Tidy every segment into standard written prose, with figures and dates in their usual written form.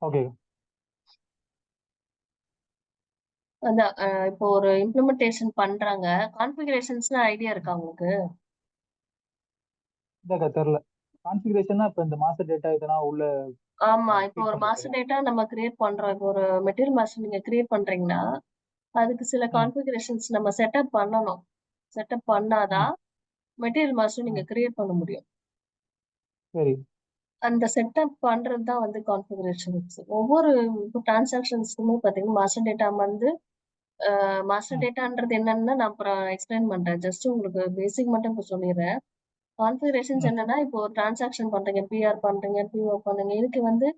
Okay. அதான் இப்போ ஒரு இம்ப்ளிமெண்டேஷன் பண்றாங்க. கான்ஃபிகரேஷன்ஸ்லாம் ஐடியா இருக்கா உங்களுக்கு? இல்லக்கா தெரியல. கான்ஃபிகரேஷன்னா இப்ப இந்த மாஸ்டர் டேட்டா இதெல்லாம் உள்ள ஆமா. இப்போ ஃபீட் ஒரு பண்றதுக்கா? மாஸ்டர் டேட்டா நம்ம கிரியேட் பண்றோம். இப்போ ஒரு மெட்டீரியல் மாஸ்டர் நீங்க கிரியேட் பண்றீங்கன்னா, அதுக்கு சில ம். கான்ஃபிகரேஷன்ஸ் நம்ம செட்டப் பண்ணணும். செட்டப் ம். பண்ணாதான் மெட்டீரியல் மாஸ்டர் நீங்க ம். கிரியேட் பண்ண முடியும். சரி. அந்த செட்டப் பண்றது தான் வந்து கான்ஃபிகரேஷன்ஸ். ஒவ்வொரு இப்போ டிரான்சாக்ஷன்ஸ்க்குமே பார்த்தீங்கன்னா, மாஸ்டர் டேட்டா வந்து மாஸ்டர் ம். டேட்டான்றது என்னன்னு நான் அப்புறம் எக்ஸ்பிளைன் பண்றேன். ஜஸ்ட் உங்களுக்கு பேசிக் மட்டும் இப்ப சொல்லிர்றேன். கான்ஃபிகரேஷன்ஸ் ம். என்னன்னா, இப்போ ஒரு டிரான்சாக்ஷன் பண்றீங்க, பிஆர் பண்றீங்க, பிஓ பண்றீங்க. இதுக்கு வந்து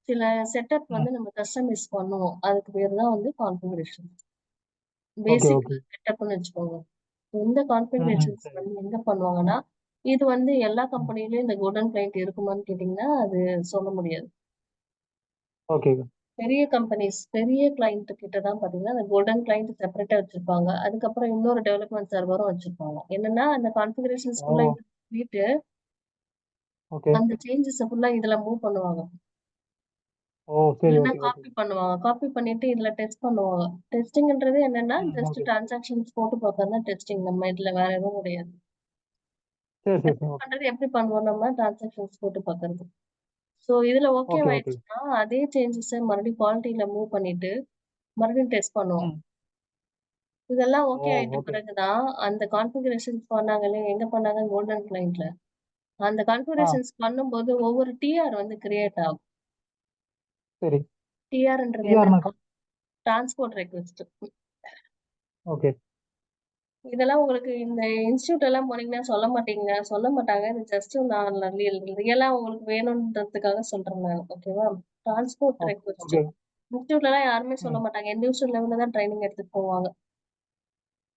சில செட்டப் ம். வந்து நம்ம கஸ்டமைஸ் பண்ணுவோம். அதுக்கு பேரு தான் வந்து கான்ஃபிகரேஷன். ஓகே. Basic okay. செட்டப்ன்னு வச்சுக்கோங்க. இந்த ம். ம். கான்ஃபிகரேஷன்ஸ் சரி. வந்து எங்க பண்ணுவாங்கன்னா, இது வந்து எல்லா ம். கம்பெனிலயும் இந்த கோல்டன் கிளையண்ட் இருக்குமான்னு கேட்டீங்கன்னா, அது சொல்ல முடியாது. ஓகேக்கா. பெரிய கம்பெனிஸ், பெரிய கிளையண்ட் கிட்ட தான் பார்த்தீங்கன்னா, அந்த கோல்டன் கிளையண்ட் செப்பரேட்டா வச்சிருப்பாங்க. அதுக்கப்புறம் இன்னொரு டெவலப்மென்ட் சர்வரும் வச்சிருப்பாங்க. என்னன்னா, அந்த கான்ஃபிகரேஷன்ஸ் ஓ. ஃபுல்லா இது பண்ணிட்டு, ஓகே. அந்த சேஞ்சஸ ஃபுல்லா இதுல மூவ் பண்ணுவாங்க. ஓ சரி. இல்லன்னா ஓகே. ஓகே. காப்பி பண்ணுவாங்க. காப்பி பண்ணிட்டு இதுல டெஸ்ட் பண்ணுவாங்க. டெஸ்டிங்ன்றது என்னன்னா, ம். Just okay. டிரான்சாக்ஷன்ஸ் போட்டு பார்த்தா தான் டெஸ்டிங். நம்ம இதுல வேற எதுவும் கிடையாது. சரி. சரி. சரி. Test okay. பண்றது எப்படி பண்ணுவோம் நம்ம? டிரான்சாக்ஷன்ஸ் போட்டு பார்க்கறது. ஸோ இதுல ஓகே ஓகே. ஓகே. ஆயிடுச்சுன்னா, அதே சேஞ்சஸ மறுபடியும் குவாலிட்டில மூவ் பண்ணிட்டு, மறுபடியும் டெஸ்ட் பண்ணுவோம். ம். இதெல்லாம் ஓ. ஓகே ஆயிட்ட ஓகே. பிறகு தான், அந்த கான்ஃபிகரேஷன்ஸ் பண்ணாங்களே, எங்க பண்ணாங்க? கோல்டன் கிளையண்ட்ல. அந்த ஆ. கான்ஃபிகரேஷன்ஸ் பண்ணும்போது ஒவ்வொரு டிஆர் வந்து கிரியேட் ஆகும். சரி. டிஆர்ன்றது என்னன்னா, டிஆர்னாக்கா? Transport request. ஓகே. இதெல்லாம் உங்களுக்கு இந்த இன்ஸ்டிடியூட் எல்லாம் போனீங்கன்னா சொல்ல மாட்டாங்க. இது ஜஸ்ட் நான் ரியலா உங்களுக்கு வேணும்ன்றதுக்காக சொல்றேன் நானு. ஓகேவா? Transport okay. ரிக்வெஸ்ட். ஓகே. இன்ஸ்டிடியூட்லலாம் யாருமே சொல்ல ம். மாட்டாங்க. இண்டிவிஜுவல் லெவல்ல தான் ட்ரெய்னிங் எடுத்துட்டு போவாங்க.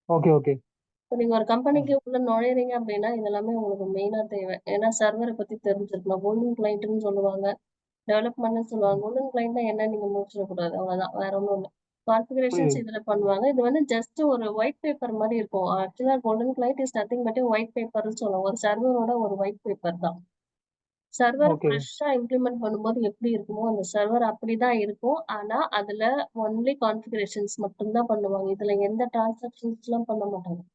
ஓகே. ஓகே. இப்ப நீங்க ஒரு கம்பெனிக்கு ம். உள்ள நுழையிறீங்க அப்படின்னா, இதெல்லாமே உங்களுக்கு மெயினா தேவை. ஏன்னா சர்வர பத்தி தெரிஞ்சிருக்கணும். கோல்டன் கிளையண்ட்ன்னு சொல்லுவாங்க. டெவலப்மெண்ட்ன்னு சொல்லுவாங்க. ம். கோல்டன் கிளையண்ட்னா என்னன்னு நீங்க முடிச்சிடக்கூடாது. அவ்வளவுதான். வேற ஒண்ணும் இல்ல. கான்ஃபிகரேஷன்ஸ் புரியுது. இதுல பண்ணுவாங்க. இது வந்து ஜஸ்ட் ஒரு ஒயிட் பேப்பர் மாரி இருக்கும். ஆக்சுவலா golden client is nothing but a white பேப்பர்ன்னு சொல்லுவோம். ஒரு சர்வரோட ஒரு ஒயிட் பேப்பர் தான். Server okay. ஃப்ரெஷ்ஷா இம்ப்ளிமெண்ட் பண்ணும்போது எப்படி இருக்குமோ, அந்த சர்வர் அப்படிதான் இருக்கும். ஆனா, அதுல ஒன்லி கான்ஃபிகரேஷன்ஸ் மட்டும் தான் பண்ணுவாங்க. இதுல எந்த டிரான்சாக்ஷன்ஸ்லாம் பண்ண மாட்டாங்க. ஓ.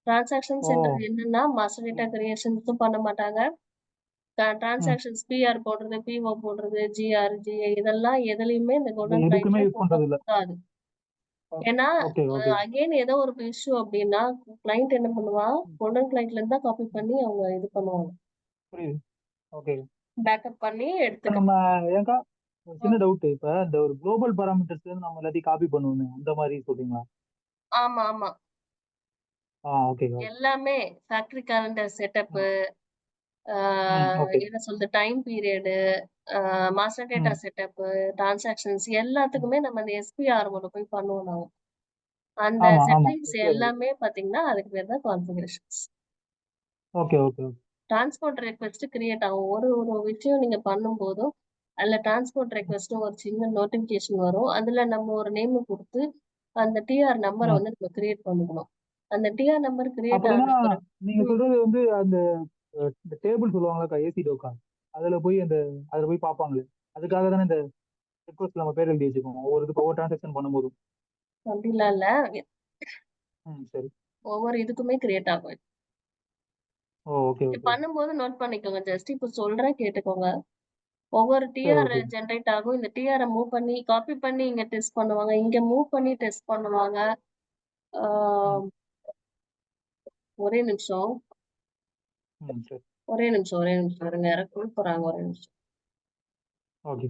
டிரான்சாக்ஷன்ஸ்ன்றது என்னன்னா, மாஸ்டர் டேட்டா கிரியேஷன்ஸும் பண்ண மாட்டாங்க. ம். டிரான்சாக்ஷன்ஸ் பிஆர் போடுறது, பிஓ போடுறது, ஜிஆர், ஜிஏ இதெல்லாம் எதுலயுமே இந்த இது கோல்டன் எதுக்குமே கிளையண்ட்ல யூஸ் பண்றது இல்ல. போடக்கூடாது. ஓ. ஏன்னா, ஓகே. ஓகே. அகைன் ஏதோ ஒரு இஷ்யூ அப்டின்னா, கிளையண்ட் என்ன பண்ணுவான், ம். கோல்டன் கிளையண்ட்ல இருந்து தான் காப்பி ம். பண்ணி அவங்க இது பண்ணுவாங்க. புரியுது. ஓகே. பேக்கப் பண்ணி இப்ப எடுத்துக்க நம்ம ஏன்க்கா ஒரு சின்ன ம். டவுட். இப்ப இந்த ஒரு குளோபல் பாராமீட்டர்ஸ்ல இருந்து நம்ம எல்லாத்தையும் காப்பி பண்ணுவோமே அந்த மாதிரி சொல்றீங்களா? ஆமா, ஆமா. ஓகே. ஓகே. எல்லாமே ஃபேக்டரி காலண்டர் செட்டப்பு, ம். ஆ ம். ஓகே. என்ன சொல்றது டைம் பீரியடு, ஆ மாஸ்டர் டேட்டா ம். செட்டப்பு, டிரான்சாக்ஷன்ஸ் ம். எல்லாத்துக்குமே நம்ம அந்த எஸ்பிஆர்ஓல போய் பண்ணுவோம் நாங்க. அந்த ஆமா. ஆமா. செட்டிங்ஸ் எஸ்பிஆர் இருக்கு. எல்லாமே பார்த்தீங்கன்னா, அதுக்கு பேர் தான் configurations. Okay. Okay. Okay. Transport request create ஆகும். ஒரு ஒரு விஷயம் நீங்க பண்ணும்போதும், அதுல டிரான்ஸ்போர்ட் ம். ரெக்வெஸ்ட்ன்னு ஒரு சின்ன நோட்டிஃபிகேஷன் வரும். அதுல நம்ம ஒரு நேம் குடுத்து, அந்த டிஆர் நம்பர ம். வந்து நம்ம கிரியேட் பண்ணிக்கணும். அந்த டிஆர் நம்பர் கிரியேட் அப்படின்னா ஆன பிறகு நீங்க ம். சொல்றது வந்து அந்த இந்த டேபிள் சொல்லுவாங்கல்லக்கா ஏசி டோக்கா அதுல போய் பார்ப்பாங்களே அதுக்காக தானே இந்த ரிக்வஸ்ட் நம்ம பேர் எழுதி வச்சுக்கோம் ஒவ்வொரு டிரான்சாக்ஷன் பண்ணும்போதும். அப்படிலாம் இல்ல. ம். சரி. ஒவ்வொரு இதுக்குமே கிரியேட் ஆகும். ஓ. ஓகே. இது ஓகே. பண்ணும்போது நோட் பண்ணிக்கோங்க. ஜஸ்ட் இப்ப சொல்றேன் கேட்டுக்கோங்க. ஒவ்வொரு சரி. TR okay. ஜெனரேட் ஆகும். இந்த டிஆர மூவ் பண்ணி, காப்பி பண்ணி இங்க டெஸ்ட் பண்ணுவாங்க. இங்க மூவ் பண்ணி டெஸ்ட் பண்ணுவாங்க. ஆ ம். ஒரே நிமிஷம். ம். சரி. ஒரே நிமிஷம் இருங்க. யாரோ கூப்பிடுறாங்க. ஒரே நிமிஷம். ஓகே.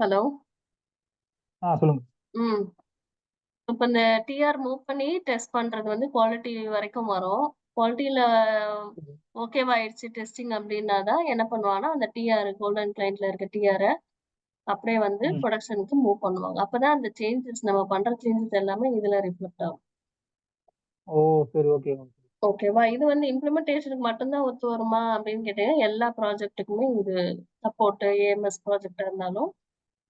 ஹலோ. சொல்லுங்க. ம். இப்ப இந்த டிஆர் மூவ் பண்ணி டெஸ்ட் பண்றது வந்து குவாலிட்டி வரைக்கும் வரும். குவாலிட்டில ஓகேவாயிடுச்சு டெஸ்டிங் அப்டின்னா தான் என்ன பண்ணுவாங்கன்னா, அந்த டிஆர் கோல்டன் கிளையண்ட்ல இருக்க டிஆர அப்படியே வந்து ம். புரொடக்ஷனுக்கு மூவ் பண்ணுவாங்க. அப்பதான் அந்த சேஞ்சஸ் நம்ம பண்ற சேஞ்சஸ் எல்லாமே இதுல ரிஃப்ளெக்ட் ஆகும். ஓ! சரி. ஓகே. ஓகேவா? இது வந்து இம்ப்ளிமெண்டேஷனுக்கு மட்டும் தான் ஒத்து வருமா அப்படின்னு கேட்டீங்கன்னா, எல்லா ப்ராஜெக்ட்டுக்குமே இது சப்போர்ட் ஏஎம்எஸ் ப்ராஜெக்ட்டா இருந்தாலும்,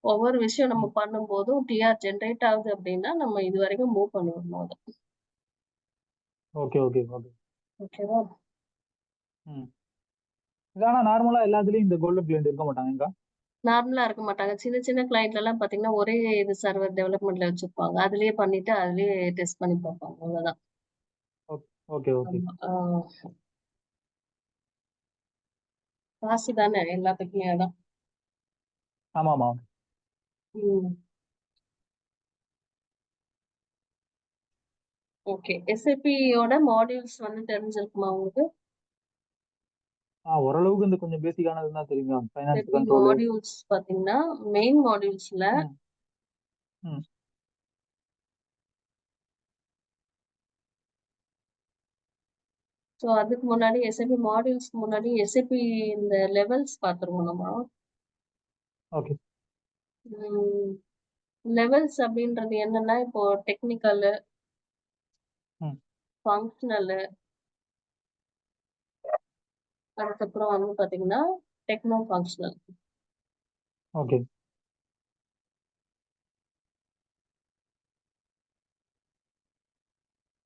ஒவ்வொரு விஷயம் நம்ம ம். பண்ணும்போதும் டிஆர் ஜெனரேட் ஆகுது அப்படின்னா, நம்ம இதுவரைக்கும் மூவ் பண்ணிறணும் அத. ஓகே. ஓகேவா? ம். இது ஆனா நார்மலா எல்லா இதுலயும் இந்த கோல்டன் கிளையண்ட் இருக்க மாட்டாங்கக்கா? நார்மலா இருக்க மாட்டாங்க. சின்ன சின்ன கிளையண்ட்லலாம் பார்த்தீங்கன்னா, ஒரே இது சர்வர் டெவலப்மெண்ட்ல வச்சிருப்பாங்க. அதிலேயே பண்ணிட்டு, அதிலேயே டெஸ்ட் பண்ணி பார்ப்பாங்க. அவ்வளோதான். Okay okay. ஆமா. காசு தானே எல்லாத்துக்குமே அதான். ஆமாமா. ம். ஓகே. எஸ்ஏபியோட மாடியூல்ஸ் வந்து தெரிஞ்சிருக்குமா உங்களுக்கு? ஓரளவுக்கு இந்த கொஞ்சம் பேசிக்கானது தான் தெரியுங்க. Finance SAP control. மாடியூல்ஸ் பார்த்தீங்கன்னா, மெயின் மாடியூல்ஸ்ல ம். ம். அதுக்கு முன்னாடி எஸ்ஏபி மாடியூல்ஸ்க்கு முன்னாடி எஸ்ஏபி இந்த லெவல்ஸ் பார்த்துருவோம் நம்ம. ஓகே. ம். லெவல்ஸ் அப்படின்றது என்னன்னா, இப்போ டெக்னிக்கலு, ம். ஃபங்ஷனலு, அதுக்கப்புறம் வந்து பார்த்தீங்கன்னா, டெக்னோ ஃபங்ஷனல். ஓகே.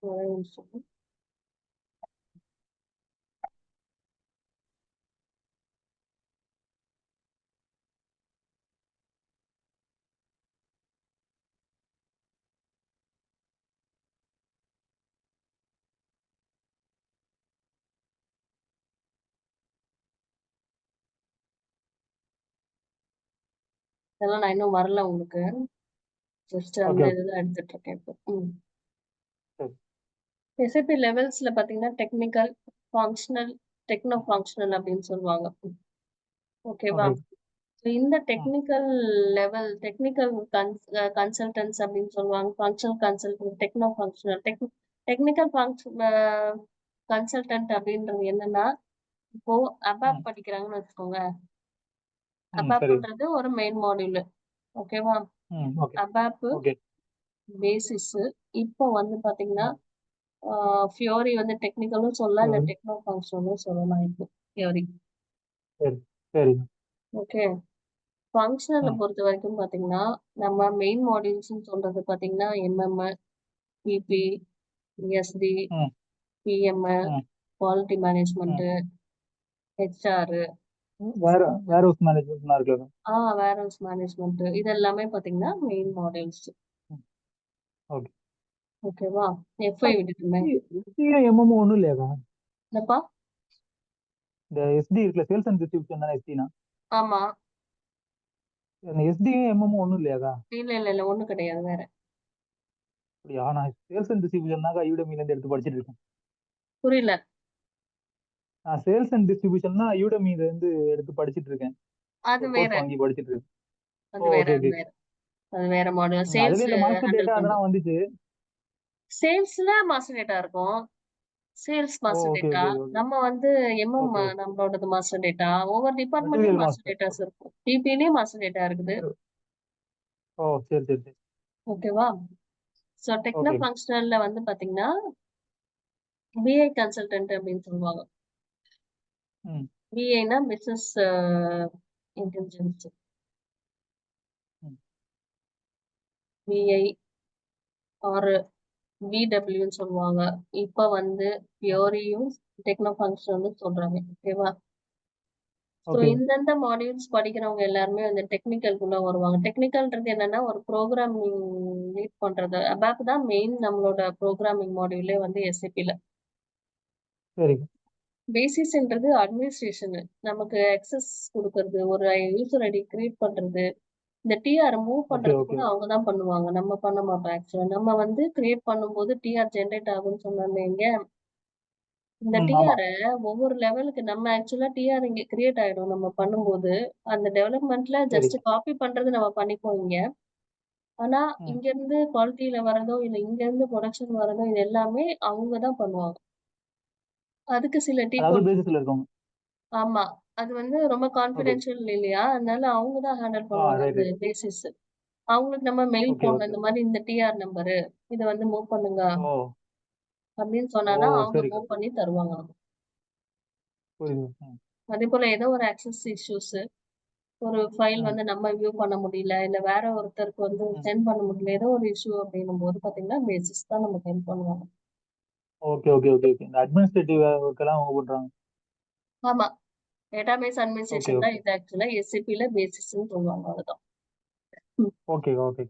ஒரே நிமிஷம். இதெல்லாம் நான் இன்னும் வரல உங்களுக்கு. ஜஸ்ட் அந்த ஓகே. இதுதான் எடுத்துட்டு இருக்கேன் இப்போ. சரி. எஸ்ஏபி லெவல்ஸ்ல பார்த்தீங்கன்னா, டெக்னிக்கல், ஃபங்ஷனல், டெக்னோ ஃபங்ஷனல் அப்படின்னு சொல்லுவாங்க. ஓகேவா? ஓகே. இந்த ம். டெக்னிக்கல் லெவல் டெக்னிக்கல் கன்சல்டன்ட்ஸ் அப்படின்னு சொல்லுவாங்க. Functional consultant, techno functional. Technical consultant அப்படின்றது என்னன்னா, இப்போ ம். அபாப் படிக்கிறாங்கன்னு வச்சுக்கோங்க. சரி. அபாப்ன்றது ஒரு மெயின் மாடியூல். ஓகேவா? ஓகே. அபாப் ஓகே. பேசிஸ். இப்போ வந்து பார்த்தீங்கன்னா, ம். ஃபியூரி வந்து டெக்னிக்கலும் சொல்லலாம், இல்ல சரி. டெக்னோ ஃபங்ஷனலும் சொல்லலாம் இப்போ ஃபியூரி. சரி. சரிங்க. ஓகே. ஃபங்ஷனல ம். பொறுத்தவரைக்கும் பார்த்தீங்கன்னா, நம்ம மெயின் மாடியூல்ஸ்ன்னு சொல்றது பார்த்தீங்கன்னா, எம்எம், பிபி, எஸ்டி, ம். பிஎம், ம். குவாலிட்டி ம். மேனேஜ்மென்ட், ஹெச்ஆர், வேற வேர் ஹவுஸ் மேனேஜ்மெண்ட்லாம் இருக்குல்ல? வேர்ஹவுஸ் மேனேஜ்மென்ட் இது எல்லாமே பார்த்தீங்கன்னா, மெயின் மாடியூல்ஸ். ம். ஓகே. ஓகேவா? எஃப்ஐ விட்டுட்டுமே. எஸ்டியும் எம்எம்மும் ஒண்ணும் இல்லையாக்கா? என்னப்பா? இந்த எஸ்டி இருக்குல்ல, சேல்ஸ் அண்ட் டிஸ்ட்ரிபியூஷன் தானே எஸ்டினா? ஆமா. அந்த எஸ்டியும் எம்எம்மும் ஒண்ணும் இல்லையாக்கா? இல்ல. ஒண்ணும் கிடையாது வேற. அப்படியா? நான் சேல்ஸ் அண்ட் டிஸ்ட்ரிபியூஷன் தான்க்கா யூடெமில இருந்து எடுத்து படிச்சிட்டு இருக்கேன். புரியல. நான் சேல்ஸ் அண்ட் டிஸ்ட்ரிபியூஷன் தான் யூடெமில இருந்து எடுத்து படிச்சிட்டு இருக்கேன். அது ஒரு வேற. கோர்ஸ் வாங்கி படிச்சிட்டு இருக்கேன். அது ஓ! வேற, ஓகே, அது ஓகே. வேற. அது வேற மாடியூல். அதுல சேல்ஸ் இந்த மாஸ்டர் ஹேண்டில் டேட்டா பண்றது. அதெல்லாம் வந்துச்சு. சேல்ஸ்ல மாஸ்டர் டேட்டா இருக்கும். சேல்ஸ் ஓ! Master okay, data. Okay, okay. நம்ம வந்து எம்எம் ஓகே. நம்மளோடது மாஸ்டர் டேட்டா. ஒவ்வொரு டிபார்ட்மெண்ட்லயும் மெட்டீரியல் மாஸ்டர் மாஸ்டர். டேட்டாஸ் இருக்கும். பிபிலயும் மாஸ்டர் டேட்டா இருக்குது. சரி. ஓ! சரி. ஓகேவா? Techno okay. ஃபங்ஷனல்ல வந்து பாத்தீங்கன்னா, பிஐ கன்சல்டன்ட் அப்படின்னு சொல்லுவாங்க. ம். பிஐன்னா பிசினஸ் இன்டெலிஜென்ஸ். ம். பிஐ ஆர் பிடபிள்யூன்னு சொல்லுவாங்க. இப்ப வந்து ஓகே. பியூரியும் டெக்னோ ஃபங்ஷனல்னு சொல்றாங்க. ஓகேவா? ஓகே. இந்தந்த மாடியூல்ஸ் படிக்கிறவங்க எல்லாருமே வந்து டெக்னிக்கல்குள்ள வருவாங்க. டெக்னிக்கல்ன்றது என்னன்னா, ஒரு ப்ரோகிராமிங் லீட் பண்றது. அபாப் தான் மெயின் நம்மளோட ப்ரோகிராமிங் மாடியூலே வந்து எஸ்ஏபில. சரிங்க. பேசிஸ்ன்றது அட்மினிஸ்ட்ரேஷனு. நமக்கு அக்சஸ் குடுக்கறது, ஒரு யூசர் ஐடி கிரியேட் பண்றது. இந்த டிஆர் மூவ் ஓகே, பண்றது ஓகே. கூட அவங்க தான் பண்ணுவாங்க. நம்ம பண்ண மாட்டோம் ஆக்சுவலா. நம்ம வந்து கிரியேட் பண்ணும்போது டிஆர் ஜெனரேட் ஆகும்ன்னு சொன்னோம் வைங்க. இந்த ஆமா டிஆர் ஒவ்வொரு லெவலுக்கு நம்ம ஆக்சுவலா டிஆர் இங்க கிரியேட் ஆயிடும் நம்ம பண்ணும்போது. அந்த டெவலப்மெண்ட்ல சரி ஜஸ்ட் காப்பி பண்றது நம்ம பண்ணிப்போம் இங்க. ஆனா ம் இங்க இருந்து குவாலிட்டில வரதோ, இல்ல இங்க இருந்து புரொடக்ஷன் வரதோ இது எல்லாமே அவங்க தான் பண்ணுவாங்க. அதுக்கு சில அதாவது கோட் பேசிஸ்ல இருக்கவங்க. ஆமா. அது வந்து ரொம்ப ஓகே. கான்ஃபிடென்ஷியல் இல்லையா? அதனால அவங்க தான் ஹேண்டில் பண்ணுவாங்க ரைட் அந்த ரைட். பேசிஸ். அவங்களுக்கு நம்ம மெயில் ஓகே போடணும். ஓகே. இந்த மாரி இந்த டிஆர் நம்பரு. இத வந்து மூவ் பண்ணுங்க ஓ அப்படின்னு ஓ சொன்னா தான் அவங்க சரிக்கா. மூவ் பண்ணி தருவாங்க. புரியுது. அதேபோல ஏதோ ஒரு ஆக்சஸ் இஷ்யூஸ் ஒரு ஃபைல் ம் வந்து நம்ம வியூ பண்ண முடியல, இல்ல வேற ஒருத்தருக்கு வந்து ம். சென்ட் பண்ண முடியல. ஏதோ ஒரு இஷ்யூ அப்படின்னும்போது பார்த்தீங்கன்னா, பேசிஸ் தான் நமக்கு ஹெல்ப் பண்ணுவாங்க. Okay okay okay okay. இந்த அட்மினிஸ்ட்ரேட்டிவ் ஒர்க் எல்லாம் அவங்க பண்றாங்க. ஆமா. டேட்டாபேஸ் ஓகே அட்மினிஸ்ட்ரேஷன் தான் ஓகே இது ஆக்சுவலா SAPல பேசிஸ்ன்னு சொல்லுவாங்க. அதுதான். ம். Okay okay.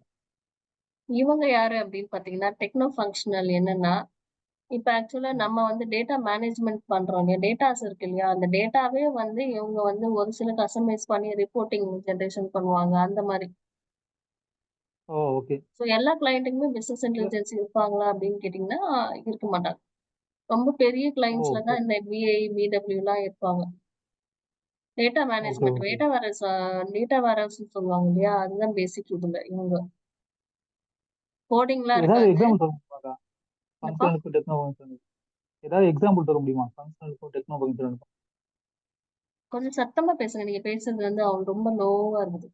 இவங்க யாரு அப்படின்னு பார்த்தீங்கன்னா, டெக்னோ ஃபங்ஷனல் என்னன்னா, இப்ப ஆக்சுவலா ம். நம்ம வந்து டேட்டா மேனேஜ்மென்ட் பண்றோம் இல்லையா? டேட்டாஸ் இருக்கு இல்லையா? அந்த டேட்டாவே வந்து இவங்க வந்து ஒரு சில கஸ்டமைஸ் பண்ணி ரிப்போர்ட்டிங் ஜெனரேஷன் பண்ணுவாங்க. அந்த மாரி. ஓ ஓகே. ஸோ எல்லா கிளையன்ட்டுக்குமே பிசினஸ் இன்டெலிஜென்ஸ் இருப்பாங்களா அப்படின்னு கேட்டீங்கன்னா, இருக்க மாட்டாங்க. ரொம்ப பெரிய ஓ கிளையண்ட்ஸ்ல தான் இந்த VI, VWலாம் இருப்பாங்க. Data okay management okay. Data வேர்ஹவுஸ்ன்னு சொல்லுவாங்க இல்லையா? அதுதான் பேசிக் இதுல இவங்க. கோடிங்லாம் ஏதாவது இருக்காது. எக்ஸாம்பிள் சொல்ல முடியுமாக்கா? என்னப்பா? ஃபங்க்ஷனலுக்கும் டெக்னோ ஃபங்க்ஷனல் ஏதாவது எக்ஸாம்பிள் சொல்ல முடியுமா? ஃபங்க்ஷனலுக்கும் டெக்னோ ஃபங்க்ஷனலுக்கும். கொஞ்சம் சத்தமா பேசுங்க. நீங்க பேசுறது வந்து ரொம்ப லோவா இருக்குது.